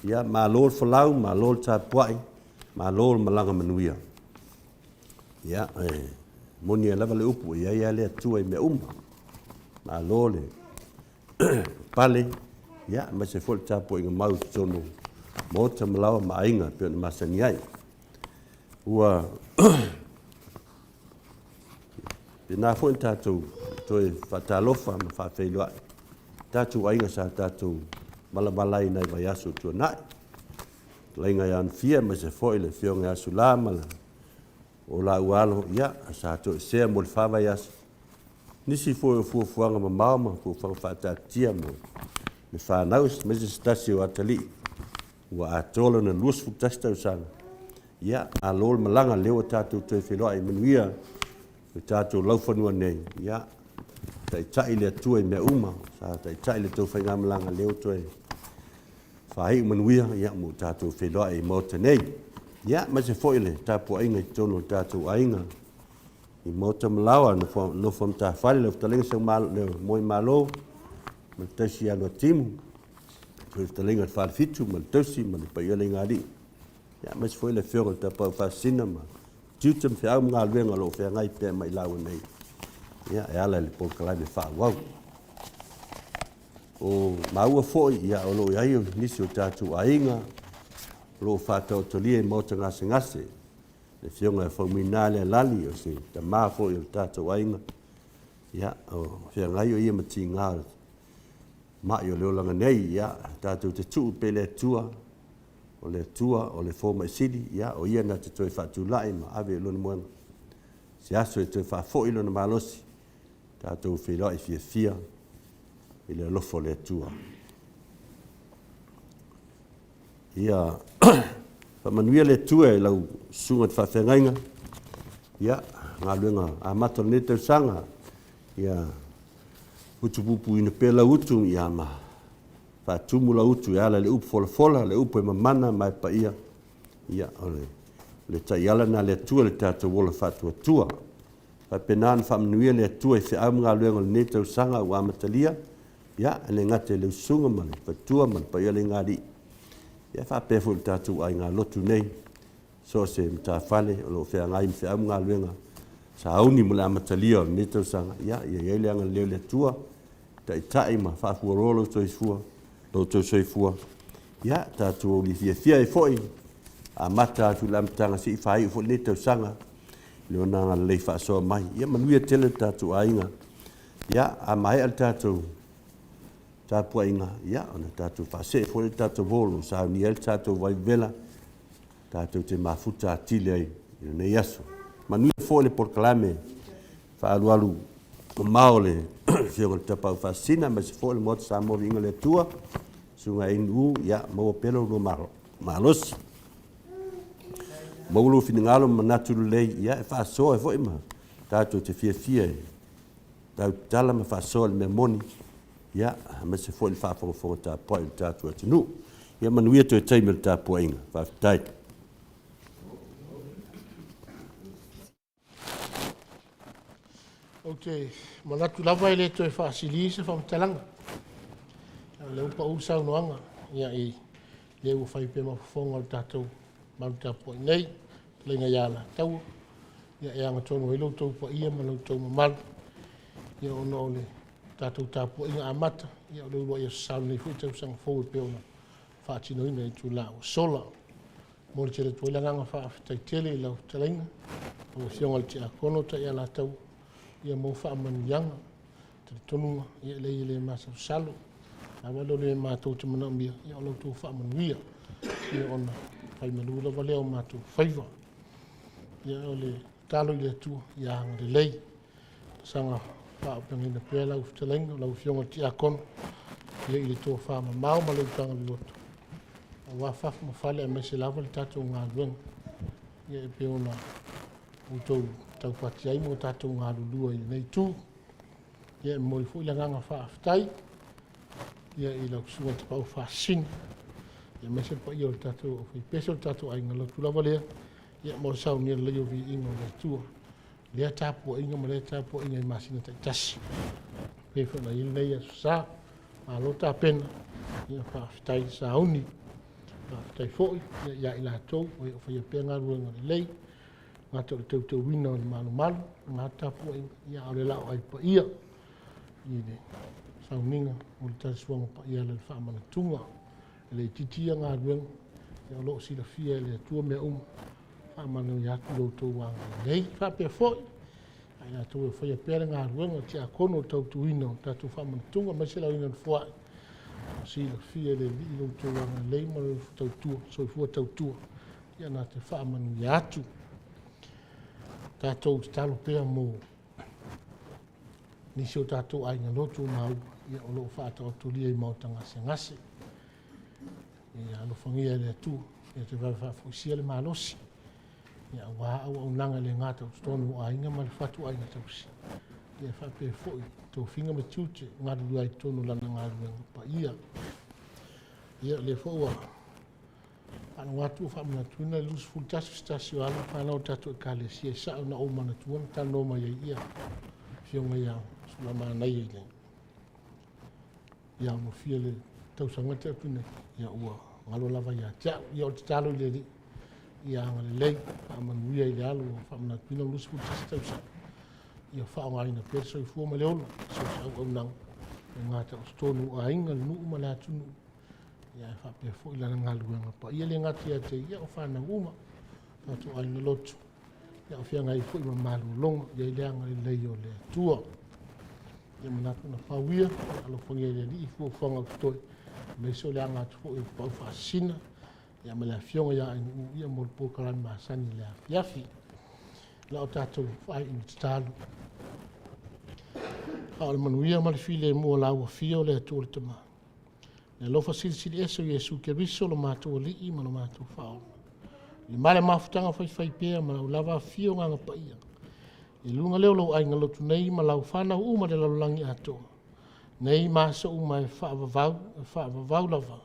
ia ma lol folau ma lol ta puai ma lol malanga manuia ia monia lava le upu ia le tua me ma lole pale ia ma se fol ta po inga mau tonu mot malawa ma inga pe masani ai ua pena fo tatu toi fatalofa ma fa feilua tatu ainga sa tatu malamalai nai vai asu tu nai lainga yan fia ma se foi le fio nga asu la mala o la ualo ia sa to se mo fa vai as nisi fo fuanga ma mama fo fa ta tia mo me fa naus me se stasio atali wa atolo na lus fu testa usanga ia a lol malanga leo tatu to feilua I menuia tatu laufanua nei ia tai le tu me sa tai le to fai ngamlanga leo to fai manuia ia mo tatu felo e mota nei ia ma se foile tapu ainga tono tatu ainga I mota mlawa no fom ta fale le talenga se mal le moi malo ma tasi ano timu so talenga fal fitu ma tasi ma pa ia lenga di ia ma se foile fero tapu fa cinema tutem fe au nga luenga lo fe ngai pe mai lawa nei ia ala le por kala me fa wow o maua foi ia o lo ia nisi o tatu ainga lo fa to tolie mo tanga ngase le fionga fo minale lali o se ta ma fo o tatu ainga ia o fe ngai o ia mati nga ma yo le langa nei ia tatu te tu pele tua o le fo mai sidi ia o ia na te toi fa tu lai ma ave lo mo se aso te fa fo ilo na malosi tatu filo I fia ile lofo le tua ia pa manuia le tua lau sunga te whawhengainga ia ngā luenga a mato ne te sanga ia utupupu ina pela utu ia ma whatumula utu ia le upu fola le upu e mamana mai pa ia le taiala na le tua le tata wola whatua tua pa penan whamanuia le tua I whiau ngā luenga le ne te sanga ua matalia ia le ngate le sunga man fatua man pa ia le ngari ia fa pe fu tatu ai ngā lotu nei so se mta fale o lo fe ngai me am ngā luenga sa auni mula matalia ne te sanga ia le anga le tua tai ma fa fu rolo to isfua lo to soifua ia tatu o li fia e foi a mata tu lam tanga si fai fu ne te sanga le ona le fa so mai ia manuia tele tatu ainga ia a mai al tatu tapu inga ia ona tatu fa se fo tatu volo sa ni el tatu vai vela tatu te mafuta tile ne yaso manu fo le por clame fa alu maole fio te pa fascina ma se fo le mot sa mo vinga le tua sunga inu ia mo pelo no malos mo lu finingalo manatu le ia fa so fo ima tatu te fia tau tala ma fa so le memoni ia ma se foi fa fo ta po ta tu nu Ia manuia tu e taimel tāpua inga, whaafitai. Okay, manatu lava ele to e whaasilise whamtalanga. Leu pa usau noanga, ia i leu whaipe mawhonga o tātou marutapo nei, lenga iala tau, ia e anga tonu ilo tau pa ia malau tau mamalu, ia ono ole tātou tāpo inga amata, ia leu loa ia sasau nei hui tau sang fau e peona whaatino ina i tu lao sola. Mori tele tuilanganga whaafitai tele i lau talainga, o fionga te a kono ta ia la tau, ia mo whaamanu yanga, te tonunga, ia le masa salo, awa lo le mātou te mana mia, ia o lautou whaamanu ia, ia ona whai malula wale o mātou whaiva, ia o le talo i le atua, ia hanga le lei, sanga whaapangina pēr lau fitalenga, lau fionga ti a kono, ia i le tō whaama mau ma lau tanga li loto. A wafaf ma whale a mese lava le tātou ngā ruenga, ia e peona utou tau pati ai mo tātou ngā rulua i nei tū, ia e moi fu i langanga whaafitai, ia i lau sunga te pau whaasina, ia mese pa i o tātou o whi peso tātou ai ngā lotu lava lea, ia mo sau nia leo vi ingo le tua, lea tāpua inga ma lea tāpua inga i masina tai tasi, pefa na i nei a susā, a lota pena, ia whaafitai sa uni, whaafitai foi, ia i la tau, o i o whi a pēr ngā ruenga le lei, ngā tau wina o le malu, ngā tāpua ia o le lao ai pa ia, i le sauninga o le tasuanga pa ia le whaamana tunga, le titia ngā ruenga, ia o loo sila fia le atua mea whaamana i atu loutou wanga nei, whapea foi, ai ngā tau e whaia pēra ngā ruenga, tia kono tau tuina o tātou whaamana tunga, mai se lau ina whaai, sila fia le li loutou wanga nei, ma le tau tua, soifua tau tua, ia nā te whaamana i atu, tātou te talo pēr mō nisi o tātou ai ngā lotu nāu ia o loo whaata o tulia i Maota ngase. Ia alo whangia le atu, ia te whawhawhausia le mālosi. Ia wā au au nanga le ngāta o stonu o ainga ma le whatu ai ngā tausi. Ia whapea fwoi, tō whinga me tiute ngā ruru ai tonu lana ngā ruenga pa ia. Ia le whaua, ana watu whamana tuina e lusu fultasi stasi o ala whanau tātou e kāle sia sa au na o mana tuana tāno mai ia fionga ia sula maa nei i le. Ia mo fia le tausanga te apine, ia ua ngalo lava ia tia, ia o te talo i le ri, ia anga le lei, whaamanu ia i le alu, whamana tuina lusu fultasi tausa. Ia whaonga ina perso i fua ma le ono, so sa au nang, e ngāta o stonu a inga le nuu ma le atunu, ia e whapea fo i lana ngā luenga pa. Ia le ngati a te ia o whana uma, tātou ai na lotu. Ia o whianga i fo i ma malu longa, ia i leanga i lei o le tua. Ia manatu na whawia, alo whangia i le li i fo whanga o toi. Me so leanga atu fo i pau whaasina, ia me le whionga ia ia mo le pōkarai maasani le awhiafi. La o tātou whai i te tālu. Hao le manuia ma le while mua lau a whio le atu o le tamaa. Le lofa sili eso Yesu ke riso lo mātou li i ma lo mātou whao. Le male mafutanga whai pēr ma lau lava fio nganga pa ia. E lunga leo lau ai ngalotu nei ma lau whana uma le lau langi ato. Nei masa uma e whaavavau lava.